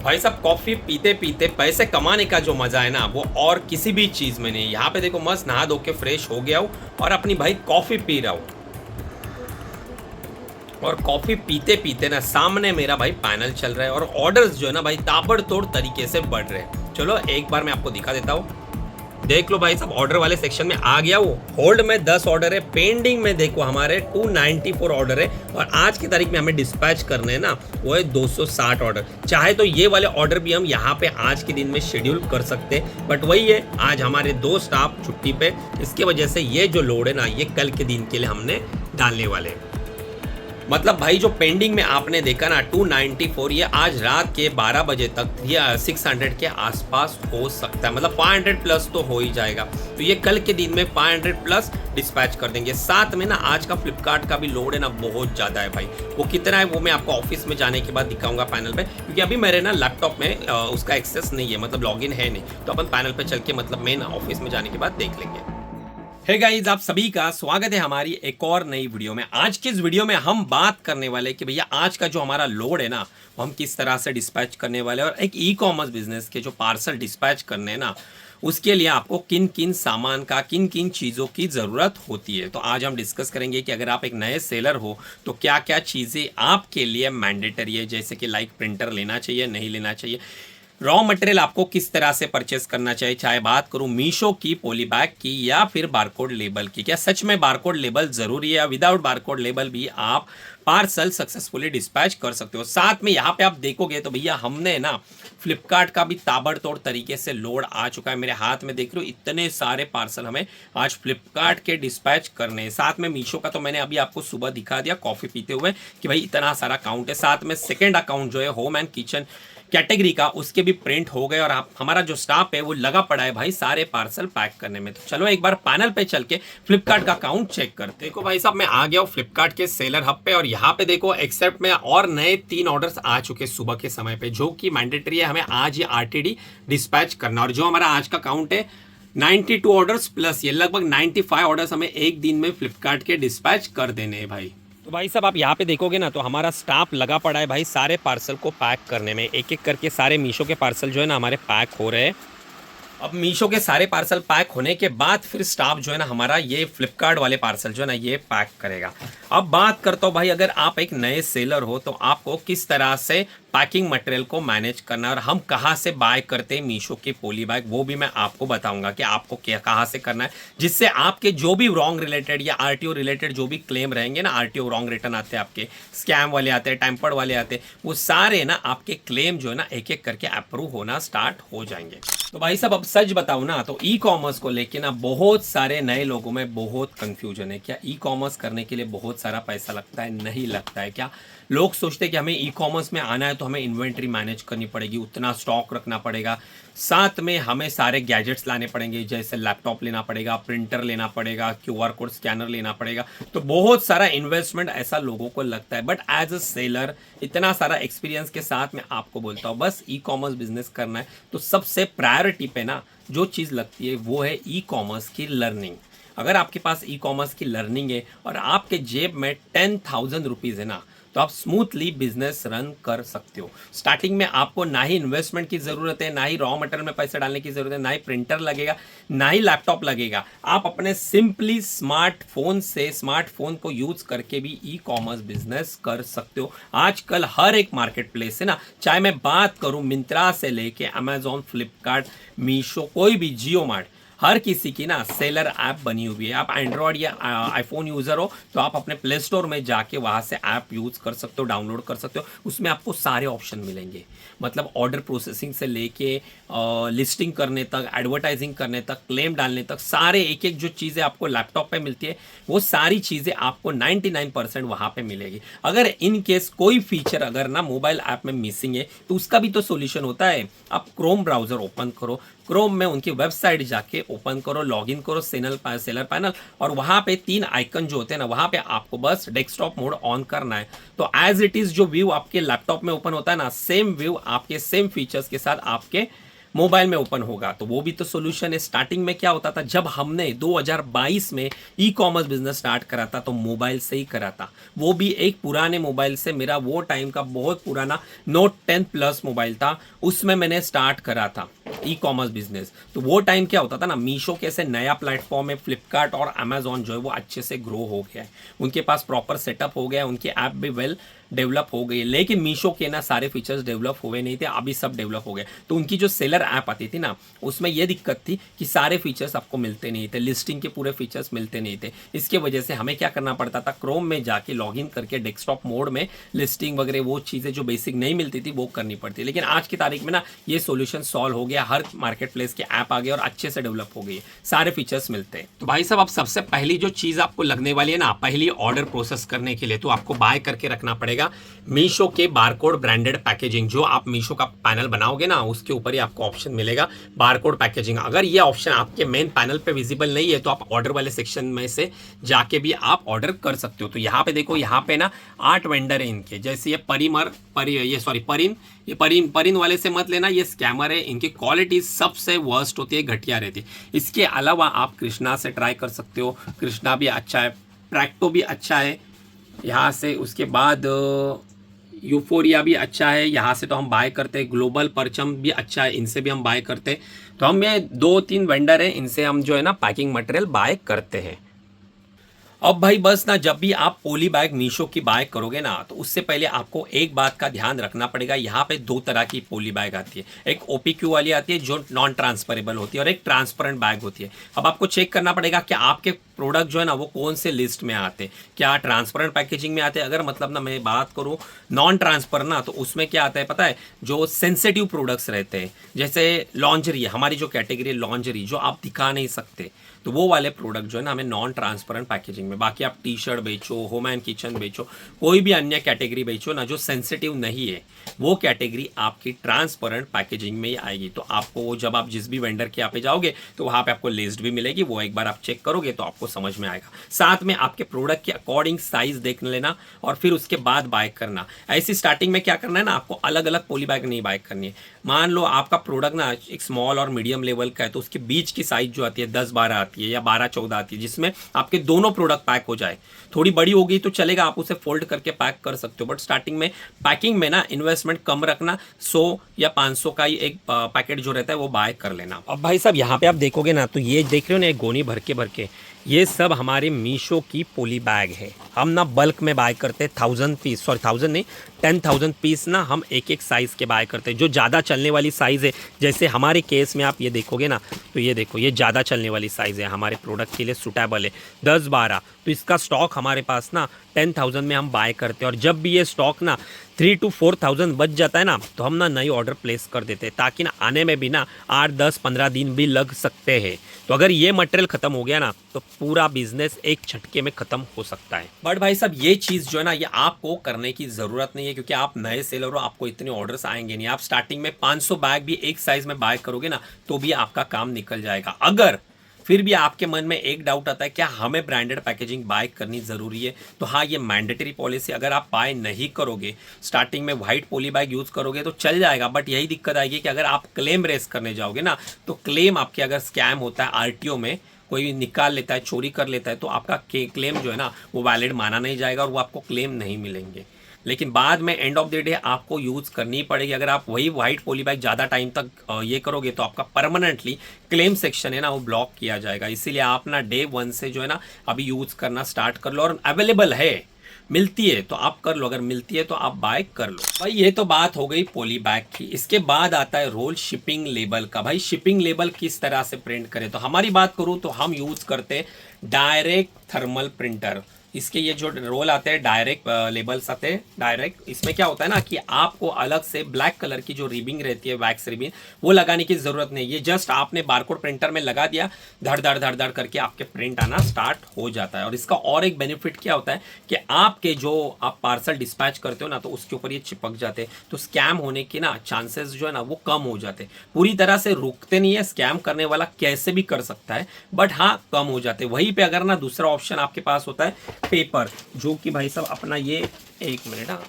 भाई साहब कॉफी पीते पीते पैसे कमाने का जो मजा है ना वो और किसी भी चीज में नहीं। यहाँ पे देखो मस्त नहा धो के फ्रेश हो गया हूँ और अपनी भाई कॉफी पी रहा हूँ। और कॉफी पीते पीते ना सामने मेरा भाई पैनल चल रहा है और ऑर्डर्स जो है ना भाई ताबड़तोड़ तरीके से बढ़ रहे हैं। चलो एक बार मैं आपको दिखा देता हूँ। देख लो भाई सब ऑर्डर वाले सेक्शन में आ गया। वो होल्ड में 10 ऑर्डर है, पेंडिंग में देखो हमारे 294 ऑर्डर है और आज की तारीख में हमें डिस्पैच करने हैं ना वो है 260 ऑर्डर। चाहे तो ये वाले ऑर्डर भी हम यहाँ पे आज के दिन में शेड्यूल कर सकते हैं, बट वही है आज हमारे 2 स्टाफ छुट्टी पे, इसके वजह से ये जो लोड है ना ये कल के दिन के लिए हमने डालने वाले हैं। मतलब भाई जो पेंडिंग में आपने देखा ना 294 ये आज रात के 12 बजे तक या 600 के आसपास हो सकता है। मतलब 500 प्लस तो हो ही जाएगा, तो ये कल के दिन में 500 प्लस डिस्पैच कर देंगे। साथ में ना आज का फ्लिपकार्ट का भी लोड है ना बहुत ज़्यादा है भाई। वो कितना है वो मैं आपको ऑफिस में जाने के बाद दिखाऊंगा पैनल पे, क्योंकि अभी मेरे ना लैपटॉप में उसका एक्सेस नहीं है, मतलब लॉगिन है नहीं, तो अपन पैनल पे चल के मतलब मेन ऑफिस में जाने के बाद देख लेंगे। हे गाइस, आप सभी का स्वागत है हमारी एक और नई वीडियो में। आज की इस वीडियो में हम बात करने वाले कि भैया आज का जो हमारा लोड है ना वो हम किस तरह से डिस्पैच करने वाले हैं और एक ई कॉमर्स बिजनेस के जो पार्सल डिस्पैच करने हैं ना उसके लिए आपको किन किन सामान का किन किन चीज़ों की ज़रूरत होती है। तो आज हम डिस्कस करेंगे कि अगर आप एक नए सेलर हो तो क्या क्या चीज़ें आपके लिए मैंडेटरी है, जैसे कि लाइक प्रिंटर लेना चाहिए नहीं लेना चाहिए, रॉ मटेरियल आपको किस तरह से परचेस करना चाहिए, चाहे बात करूं मीशो की, पॉलीबैग की या फिर बारकोड लेबल की। क्या सच में बारकोड लेबल जरूरी है या विदाउट बारकोड लेबल भी आप पार्सल सक्सेसफुली डिस्पैच कर सकते हो। साथ में यहाँ पे आप देखोगे तो भैया हमने ना फ्लिपकार्ट का भी ताबड़तोड़ तरीके से लोड आ चुका है। मेरे हाथ में देख रहे हो इतने सारे पार्सल हमें आज फ्लिपकार्ट के डिस्पैच करने हैं। साथ में मीशो का तो मैंने अभी आपको सुबह दिखा दिया कॉफी पीते हुए कि भाई इतना सारा अकाउंट है। साथ में सेकेंड अकाउंट जो है होम एंड किचन कैटेगरी का उसके भी प्रिंट हो गए और हमारा जो स्टाफ है वो लगा पड़ा है भाई सारे पार्सल पैक करने में। तो चलो एक बार पैनल पे चल के फ्लिपकार्ट का अकाउंट चेक करते। देखो भाई साहब मैं आ गया हूँ फ्लिपकार्ट के सेलर हब पे और यहाँ पे देखो एक्सेप्ट में और नए 3 ऑर्डर्स आ चुके सुबह के समय पे, जो कि मैंडेटरी है हमें आज ये आरटीडी डिस्पैच करना। और जो हमारा आज का काउंट है 92 ऑर्डर्स प्लस ये लगभग 95 ऑर्डर्स हमें एक दिन में फ्लिपकार्ट के डिस्पैच कर देने हैं भाई। तो भाई साहब आप यहाँ पे देखोगे ना तो हमारा स्टाफ लगा पड़ा है भाई सारे पार्सल को पैक करने में। एक एक करके सारे मीशो के पार्सल जो है ना हमारे पैक हो रहे हैं। अब मीशो के सारे पार्सल पैक होने के बाद फिर स्टाफ जो है ना हमारा ये फ्लिपकार्ट वाले पार्सल जो है ना ये पैक करेगा। अब बात करता हूँ भाई अगर आप एक नए सेलर हो तो आपको किस तरह से पैकिंग मटेरियल को मैनेज करना है और हम कहाँ से बाय करते हैं मीशो के पॉली बैग, वो भी मैं आपको बताऊंगा कि आपको क्या कहाँ से करना है, जिससे आपके जो भी रॉन्ग रिलेटेड या आरटीओ रिलेटेड जो भी क्लेम रहेंगे ना, आरटीओ रॉन्ग रिटर्न आते हैं आपके, स्कैम वाले आते हैं, टेम्पर्ड वाले आते हैं, वो सारे ना आपके क्लेम जो है ना एक एक करके अप्रूव होना स्टार्ट हो जाएंगे। तो भाई साहब अब सच बताऊं ना तो ई कॉमर्स को लेके ना बहुत सारे नए लोगों में बहुत कंफ्यूजन है। क्या ई कॉमर्स करने के लिए बहुत सारा पैसा लगता है? नहीं लगता है। क्या लोग सोचते हैं कि हमें ई कॉमर्स में आना है तो हमें इन्वेंट्री मैनेज करनी पड़ेगी, उतना स्टॉक रखना पड़ेगा, साथ में हमें सारे गैजेट्स लाने पड़ेंगे, जैसे लैपटॉप लेना पड़ेगा, प्रिंटर लेना पड़ेगा, क्यूआर कोड स्कैनर लेना पड़ेगा, तो बहुत सारा इन्वेस्टमेंट ऐसा लोगों को लगता है। बट एज अ सेलर इतना सारा एक्सपीरियंस के साथ मैं आपको बोलता हूँ बस ई कॉमर्स बिजनेस करना है तो सबसे प्रायोरिटी पे ना जो चीज़ लगती है वो है ई कॉमर्स की लर्निंग। अगर आपके पास ई कॉमर्स की लर्निंग है और आपके जेब में 10,000 रुपीज़ है ना तो आप स्मूथली बिजनेस रन कर सकते हो। स्टार्टिंग में आपको ना ही इन्वेस्टमेंट की ज़रूरत है, ना ही रॉ मटेरियल में पैसे डालने की ज़रूरत है, ना ही प्रिंटर लगेगा, ना ही लैपटॉप लगेगा। आप अपने सिंपली स्मार्टफोन को यूज़ करके भी ई कॉमर्स बिजनेस कर सकते हो। आजकल हर एक मार्केट प्लेस है ना, चाहे मैं बात करूँ मिंत्रा से लेके अमेजोन, फ्लिपकार्ट, मीशो, कोई भी, जियो मार्ट, हर किसी की ना सेलर ऐप बनी हुई है। आप एंड्रॉयड या आईफोन यूज़र हो तो आप अपने प्ले स्टोर में जाके वहाँ से ऐप यूज़ कर सकते हो, डाउनलोड कर सकते हो। उसमें आपको सारे ऑप्शन मिलेंगे, मतलब ऑर्डर प्रोसेसिंग से लेके लिस्टिंग करने तक, एडवर्टाइजिंग करने तक, क्लेम डालने तक, सारे एक एक जो चीज़ें आपको लैपटॉप पे मिलती है वो सारी चीज़ें आपको 99% वहाँ पे मिलेगी। अगर इन केस कोई फीचर अगर ना मोबाइल ऐप में मिसिंग है तो उसका भी तो सोल्यूशन होता है। आप क्रोम ब्राउज़र ओपन करो, क्रोम में उनकी वेबसाइट जाके ओपन करो, लॉगिन करो सेलर पैनल, और वहाँ पे 3 आइकन जो होते हैं ना वहाँ पे आपको बस डेस्कटॉप मोड ऑन करना है। तो एज इट इज़ जो व्यू आपके लैपटॉप में ओपन होता है ना, सेम व्यू आपके सेम फीचर्स के साथ आपके मोबाइल में ओपन होगा, तो वो भी तो सोल्यूशन है। स्टार्टिंग में क्या होता था, जब हमने 2022 में ई कॉमर्स बिजनेस स्टार्ट करा था तो मोबाइल से ही करा था, वो भी एक पुराने मोबाइल से। मेरा वो टाइम का बहुत पुराना नोट 10 प्लस मोबाइल था, उसमें मैंने स्टार्ट करा था ई कॉमर्स बिजनेस। तो वो टाइम क्या होता था ना, मीशो कैसे नया प्लेटफॉर्म है, फ्लिपकार्ट और अमेजॉन जो है वो अच्छे से ग्रो हो गया है, उनके पास प्रॉपर सेटअप हो गया है, उनकी ऐप भी वेल डेवलप हो गई है। लेकिन मीशो के ना सारे फीचर्स डेवलप हुए नहीं थे, अभी सब डेवलप हो गए। तो उनकी जो सेलर ऐप आती थी ना, उसमें यह दिक्कत थी कि सारे फीचर्स आपको मिलते नहीं थे, लिस्टिंग के पूरे फीचर्स मिलते नहीं थे। इसके वजह से हमें क्या करना पड़ता था, क्रोम में जाके लॉगिन करके डेस्कटॉप मोड में लिस्टिंग वगैरह वो चीज़ें जो बेसिक नहीं मिलती थी वो करनी पड़ती। लेकिन आज की तारीख में ना ये सोल्यूशन सॉल्व हो गया, हर मार्केट प्लेस के ऐप आ गए और अच्छे से डेवलप हो गई है, सारे फीचर्स मिलते हैं। तो भाई साहब, अब सबसे पहली जो चीज़ आपको लगने वाली है ना, पहली ऑर्डर प्रोसेस करने के लिए तो आपको बाय करके रखना पड़ेगा मीशो के बारकोड ब्रांडेड पैकेजिंग। जो आप मीशो का पैनल बनाओगे ना, उसके ऊपर ही आपको ऑप्शन मिलेगा बारकोड पैकेजिंग। अगर ये ऑप्शन आपके मेन पैनल पे विजिबल नहीं है तो आप ऑर्डर वाले सेक्शन में से जाके भी आप ऑर्डर कर सकते हो। तो यहाँ पे देखो, यहाँ पे ना 8 वेंडर है इनके, जैसे ये परिन वाले से मत लेना, ये स्कैमर है, इनकी क्वालिटी सबसे वर्स्ट होती है, घटिया रहती है। इसके अलावा आप कृष्णा से ट्राई कर सकते हो, कृष्णा भी अच्छा है, प्रैक्टो भी अच्छा है यहाँ से। उसके बाद यूफोरिया भी अच्छा है, यहाँ से तो हम बाय करते हैं। ग्लोबल परचम भी अच्छा है, इनसे भी हम बाय करते हैं। तो हम ये 2-3 वेंडर हैं, इनसे हम जो है ना पैकिंग मटेरियल बाय करते हैं। अब भाई बस ना, जब भी आप पोली बैग मीशो की बाय करोगे ना, तो उससे पहले आपको एक बात का ध्यान रखना पड़ेगा। यहाँ पे 2 तरह की पोली बैग आती है, एक ओपीक्यू वाली आती है जो नॉन ट्रांसफरेबल होती है, और एक ट्रांसपेरेंट बैग होती है। अब आपको चेक करना पड़ेगा कि आपके प्रोडक्ट जो है ना वो कौन से लिस्ट में आते हैं, क्या ट्रांसपेरेंट पैकेजिंग में आते हैं। अगर मतलब ना मैं बात करूँ नॉन ट्रांसपेरेंट ना, तो उसमें क्या आता है पता है, जो सेंसिटिव प्रोडक्ट्स रहते हैं, जैसे लॉन्जरी, हमारी जो कैटेगरी लॉन्जरी जो आप दिखा नहीं सकते, तो वो वाले प्रोडक्ट जो है ना हमें नॉन ट्रांसपेरेंट पैकेजिंग में। बाकी आप टी शर्ट बेचो, होम एंड किचन बेचो, कोई भी अन्य कैटेगरी बेचो ना जो सेंसिटिव नहीं है, वो कैटेगरी आपकी ट्रांसपेरेंट पैकेजिंग में ही आएगी। तो आपको जब आप जिस भी वेंडर के यहाँ पे जाओगे तो वहाँ पे आपको लिस्ट भी मिलेगी, वो एक बार आप चेक करोगे तो आपको समझ में आएगा। साथ में आपके प्रोडक्ट के अकॉर्डिंग साइज देख लेना और फिर उसके बाद बाय करना। ऐसी स्टार्टिंग में क्या करना है ना, आपको अलग अलग पॉली बैग नहीं बाय करनी है। मान लो आपका प्रोडक्ट ना एक स्मॉल और मीडियम लेवल का है, तो उसके बीच की साइज जो आती है 10-12 आती है या 12-14 आती है, जिसमें आपके दोनों प्रोडक्ट पैक हो जाए। थोड़ी बड़ी हो गई तो चलेगा, आप उसे फोल्ड करके पैक कर सकते हो, बट स्टार्टिंग में पैकिंग में ना इन्वेस्टमेंट कम रखना। 100 या 500 का ही एक पैकेट जो रहता है वो बाय कर लेना। अब भाई साहब यहाँ पे आप देखोगे ना, तो ये देख रहे हो ना, एक गोनी भर के ये सब हमारे मीशो की पोली बैग है। हम ना बल्क में बाय करते हैं 1000 पीस, सॉरी 1000 नहीं, 10,000 पीस ना हम एक साइज़ के बाय करते हैं। जो ज़्यादा चलने वाली साइज़ है, जैसे हमारे केस में आप ये देखोगे ना, तो ये देखो, ये ज़्यादा चलने वाली साइज़ है, हमारे प्रोडक्ट के लिए सूटेबल है, 10-12। तो इसका स्टॉक हमारे पास ना 10,000 में हम बाय करते हैं। और जब भी ये स्टॉक ना 3 to 4,000 बच जाता है ना, तो हम ना नई ऑर्डर प्लेस कर देते हैं, ताकि ना आने में भी ना 8-10-15 दिन भी लग सकते हैं। तो अगर ये मटेरियल ख़त्म हो गया ना, तो पूरा बिजनेस एक झटके में ख़त्म हो सकता है। बट भाई साहब, ये चीज़ जो है ना, ये आपको करने की ज़रूरत नहीं है, क्योंकि आप नए सेलर हो, आपको इतने ऑर्डर्स आएंगे नहीं। आप स्टार्टिंग में 500 बैग भी एक साइज़ में बाय करोगे ना, तो भी आपका काम निकल जाएगा। अगर फिर भी आपके मन में एक डाउट आता है क्या हमें ब्रांडेड पैकेजिंग बाय करनी ज़रूरी है, तो हाँ, ये मैंडेटरी पॉलिसी, अगर आप बाय नहीं करोगे, स्टार्टिंग में वाइट पॉली बैग यूज़ करोगे तो चल जाएगा। बट यही दिक्कत आएगी कि अगर आप क्लेम रेस करने जाओगे ना, तो क्लेम आपके अगर स्कैम होता है, आरटीओ में कोई निकाल लेता है, चोरी कर लेता है, तो आपका क्लेम जो है ना वो वैलिड माना नहीं जाएगा और वो आपको क्लेम नहीं मिलेंगे। लेकिन बाद में एंड ऑफ द डे आपको यूज़ करनी पड़ेगी। अगर आप वही वाइट पॉली बैग ज़्यादा टाइम तक ये करोगे तो आपका परमानेंटली क्लेम सेक्शन है ना वो ब्लॉक किया जाएगा। इसीलिए आप ना डे 1 से जो है ना अभी यूज़ करना स्टार्ट कर लो, और अवेलेबल है, मिलती है तो आप कर लो, अगर मिलती है तो आप बाय कर लो। भाई ये तो बात हो गई पॉली बैग की। इसके बाद आता है रोल शिपिंग लेबल का। भाई शिपिंग लेबल किस तरह से प्रिंट करें, तो हमारी बात करूँ तो हम यूज़ करते हैं डायरेक्ट थर्मल प्रिंटर। इसके ये जो रोल आते हैं, डायरेक्ट लेबल्स आते हैं डायरेक्ट। इसमें क्या होता है ना कि आपको अलग से ब्लैक कलर की जो रिबिंग रहती है, वैक्स रिबिंग, वो लगाने की ज़रूरत नहीं। ये जस्ट आपने बारकोड प्रिंटर में लगा दिया, धड़ धड़ धड़ धड़ करके आपके प्रिंट आना स्टार्ट हो जाता है। और इसका और एक बेनिफिट क्या होता है कि आपके जो आप पार्सल डिस्पैच करते हो ना, तो उसके ऊपर ये चिपक जाते हैं, तो स्कैम होने के ना चांसेस जो है ना वो कम हो जाते हैं। पूरी तरह से रुकते नहीं है, स्कैम करने वाला कैसे भी कर सकता है, बट हाँ कम हो जाते हैं। वहीं पर अगर ना दूसरा ऑप्शन आपके पास होता है पेपर, जो कि भाई साहब अपना ये, एक मिनट, हाँ,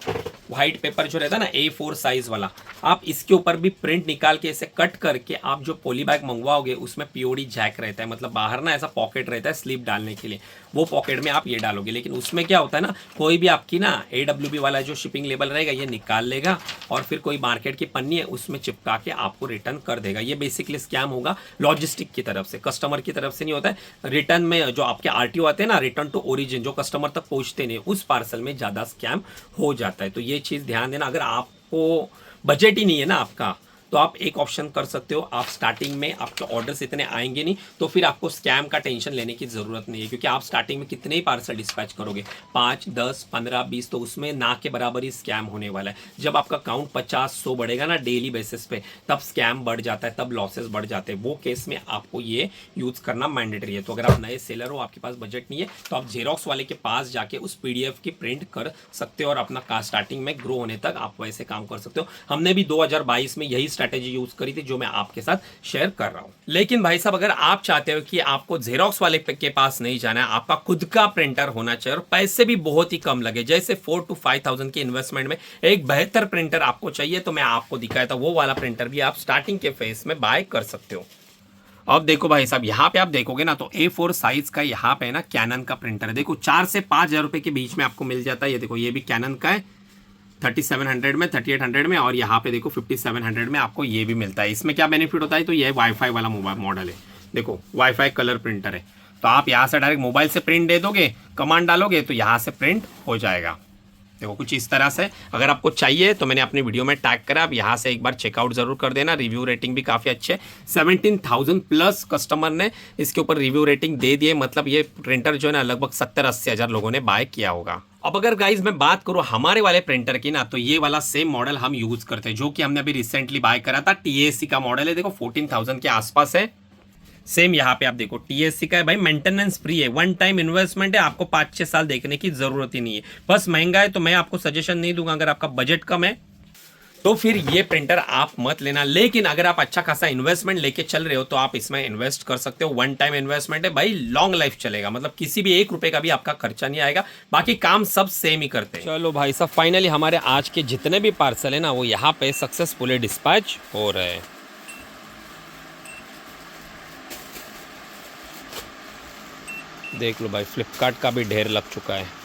व्हाइट पेपर जो रहता है ना A4 साइज वाला, आप इसके ऊपर भी प्रिंट निकाल के इसे कट करके आप जो पॉली बैग मंगवाओगे उसमें पीओडी जैक रहता है, मतलब बाहर ना ऐसा पॉकेट रहता है स्लिप डालने के लिए, वो पॉकेट में आप ये डालोगे। लेकिन उसमें क्या होता है ना, कोई भी आपकी ना AWB वाला जो शिपिंग लेबल रहेगा ये निकाल लेगा और फिर कोई मार्केट की पन्नी है उसमें चिपका के आपको रिटर्न कर देगा। ये बेसिकली स्कैम होगा लॉजिस्टिक की तरफ से, कस्टमर की तरफ से नहीं होता है। रिटर्न में जो आपके RTO आते हैं ना, रिटर्न टू ओरिजिन, जो कस्टमर तक पहुंचते नहीं, उस पार्सल में ज़्यादा स्कैम हो जाता है। तो ये चीज़ ध्यान देना। अगर आपको बजट ही नहीं है ना आपका, तो आप एक ऑप्शन कर सकते हो, आप स्टार्टिंग में आपके ऑर्डर्स इतने आएंगे नहीं, तो फिर आपको स्कैम का टेंशन लेने की ज़रूरत नहीं है, क्योंकि आप स्टार्टिंग में कितने ही पार्सल डिस्पैच करोगे, 5, 10, 15, 20, तो उसमें ना के बराबर ही स्कैम होने वाला है। जब आपका काउंट 50-100 बढ़ेगा ना डेली बेसिस पे, तब स्कैम बढ़ जाता है, तब लॉसेस बढ़ जाते हैं। वो केस में आपको ये यूज़ करना मैंडेटरी है। तो अगर आप नए सेलर हो, आपके पास बजट नहीं है, तो आप जेरोक्स वाले के पास जाके उस PDF की प्रिंट कर सकते हो और अपना स्टार्टिंग में ग्रो होने तक आप वैसे काम कर सकते हो। हमने भी 2022 में यही स्ट्रैटेजी यूज करी थी जो मैं आपके साथ शेयर कर रहा हूं। लेकिन भाई साहब, अगर आप चाहते हो कि आपको जेरोक्स वाले के पास नहीं जाना है, आपका खुद का प्रिंटर होना चाहिए और पैसे भी बहुत ही कम लगे, जैसे 4 to 5,000 की इन्वेस्टमेंट में एक बेहतर प्रिंटर आपको चाहिए, तो मैं आपको दिखाया था वो वाला प्रिंटर भी आप स्टार्टिंग के फेज में बाय कर सकते हो। अब देखो भाई साहब, यहाँ पे आप देखोगे ना तो A4 साइज का यहाँ पे ना कैनन का प्रिंटर है। देखो 4 से 5,000 रुपए के बीच में आपको मिल जाता है। ये देखो, ये भी कैनन का है, 3700 में, 3800 में, और यहाँ पे देखो 5700 में आपको ये भी मिलता है। इसमें क्या बेनिफिट होता है, तो ये वाईफाई वाला मोबाइल मॉडल है। देखो वाईफाई कलर प्रिंटर है, तो आप यहाँ से डायरेक्ट मोबाइल से प्रिंट दे दोगे, कमांड डालोगे तो यहाँ से प्रिंट हो जाएगा। देखो कुछ इस तरह से। अगर आपको चाहिए तो मैंने अपनी वीडियो में टैग करा, आप यहाँ से एक बार चेकआउट जरूर कर देना। रिव्यू रेटिंग भी काफ़ी अच्छे, 17,000 प्लस कस्टमर ने इसके ऊपर रिव्यू रेटिंग दे दिए। मतलब ये प्रिंटर जो है ना लगभग 70-80 हज़ार लोगों ने बाय किया होगा। अब अगर गाइज मैं बात करूं हमारे वाले प्रिंटर की ना, तो ये वाला सेम मॉडल हम यूज करते हैं, जो कि हमने अभी रिसेंटली बाय करा था। TAC का मॉडल है, देखो 14,000 के आसपास है। सेम यहाँ पे आप देखो TAC का है भाई, मेंटेनेंस फ्री है, 1 टाइम इन्वेस्टमेंट है, आपको 5-6 साल देखने की जरूरत ही नहीं है। बस महंगा है तो मैं आपको सजेशन नहीं दूंगा। अगर आपका बजट कम है तो फिर ये प्रिंटर आप मत लेना। लेकिन अगर आप अच्छा खासा इन्वेस्टमेंट लेके चल रहे हो तो आप इसमें इन्वेस्ट कर सकते हो। 1 टाइम इन्वेस्टमेंट है भाई, लॉन्ग लाइफ चलेगा, मतलब किसी भी 1 रुपए का भी आपका खर्चा नहीं आएगा। बाकी काम सब सेम ही करते हैं। चलो भाई साहब, फाइनली हमारे आज के जितने भी पार्सल है ना वो यहाँ पे सक्सेसफुली डिस्पैच हो रहे हैं। देख लो भाई, फ्लिपकार्ट का भी ढेर लग चुका है।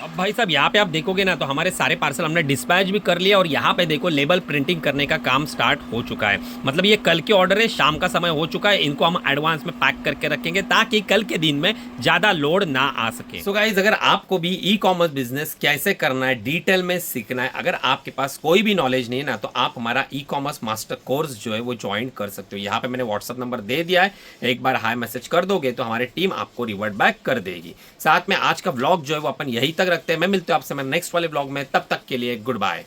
अब भाई साहब यहाँ पे आप देखोगे ना तो हमारे सारे पार्सल हमने डिस्पैच भी कर लिया और यहाँ पे देखो लेबल प्रिंटिंग करने का काम स्टार्ट हो चुका है। मतलब ये कल के ऑर्डर है, शाम का समय हो चुका है, इनको हम एडवांस में पैक करके रखेंगे ताकि कल के दिन में ज्यादा लोड ना आ सके। सो गाइज, अगर आपको भी ई-कॉमर्स बिजनेस कैसे करना है, डिटेल में सीखना है, अगर आपके पास कोई भी नॉलेज नहीं है ना, तो आप हमारा ई-कॉमर्स मास्टर कोर्स जो है वो ज्वाइन कर सकते हो। यहाँ पे मैंने व्हाट्सअप नंबर दे दिया है, एक बार हाई मैसेज कर दोगे तो हमारी टीम आपको रिवर्ट बैक कर देगी। साथ में आज का व्लॉग जो है वो अपन यही तक रखते हैं। मैं मिलता हूं आपसे मैं नेक्स्ट वाले व्लॉग में, तब तक के लिए गुड बाय।